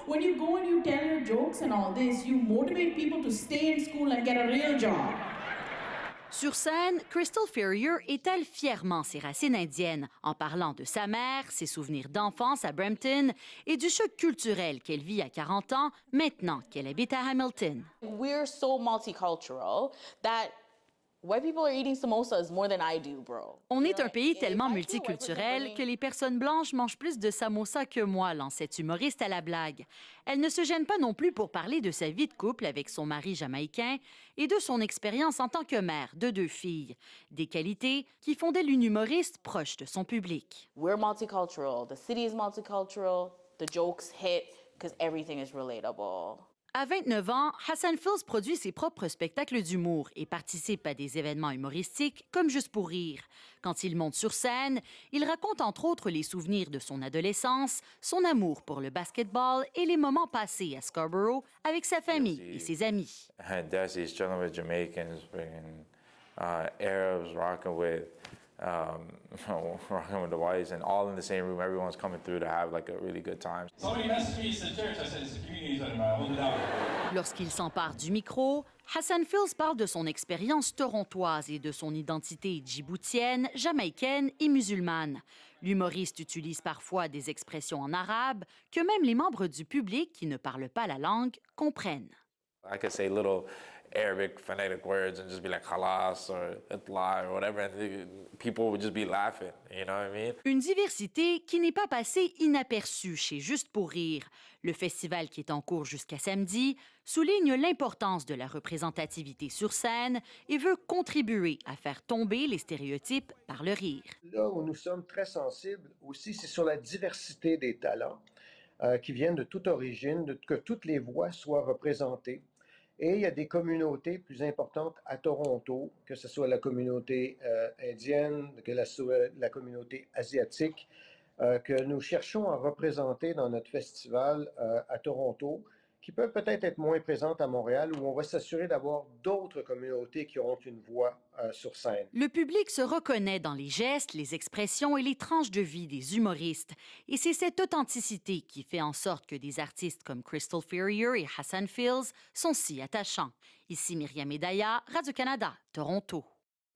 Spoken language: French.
when you go and you tell your jokes and all this, you motivate people to stay in school and get a real job. Sur scène, Crystal Ferrier étale fièrement ses racines indiennes en parlant de sa mère, ses souvenirs d'enfance à Brampton et du choc culturel qu'elle vit à 40 ans maintenant qu'elle habite à Hamilton. We're so multicultural that white people are eating samosas more than I do, bro. On est un pays tellement multiculturel que les personnes blanches mangent plus de samosas que moi, lance cette humoriste à la blague. Elle ne se gêne pas non plus pour parler de sa vie de couple avec son mari jamaïcain et de son expérience en tant que mère de 2 filles. Des qualités qui font d'elle une humoriste proche de son public. We're multicultural. The city is multicultural. The jokes hit because everything is relatable. À 29 ans, Hassan Fills produit ses propres spectacles d'humour et participe à des événements humoristiques comme Juste pour rire. Quand il monte sur scène, il raconte entre autres les souvenirs de son adolescence, son amour pour le basketball et les moments passés à Scarborough avec sa famille et ses amis. Desi's chilling with Jamaicans, freaking Arabs, rocking with the whites, and all in the same room. Everyone's coming through to have like a really good time. Somebody messaged me, said, church. I said, it's the community talking about. Hold it down. Lorsqu'il s'empare du micro, Hassan Fills parle de son expérience torontoise et de son identité djiboutienne, jamaïcaine et musulmane. L'humoriste utilise parfois des expressions en arabe que même les membres du public qui ne parlent pas la langue comprennent. I could say little Arabic phonetic words and just be like khalas or itla or whatever, and people would just be laughing, you know what I mean? Une diversité qui n'est pas passée inaperçue chez Juste pour rire. Le festival qui est en cours jusqu'à samedi souligne l'importance de la représentativité sur scène et veut contribuer à faire tomber les stéréotypes par le rire. Là où nous sommes très sensibles aussi, c'est sur la diversité des talents qui viennent de toute origine, que toutes les voix soient représentées. Et il y a des communautés plus importantes à Toronto, que ce soit la communauté indienne, que ce soit la communauté asiatique, que nous cherchons à représenter dans notre festival à Toronto, qui peuvent peut-être être moins présentes à Montréal, où on va s'assurer d'avoir d'autres communautés qui auront une voix sur scène. Le public se reconnaît dans les gestes, les expressions et les tranches de vie des humoristes. Et c'est cette authenticité qui fait en sorte que des artistes comme Crystal Ferrier et Hassan Fills sont si attachants. Ici Myriam Edaya, Radio-Canada, Toronto.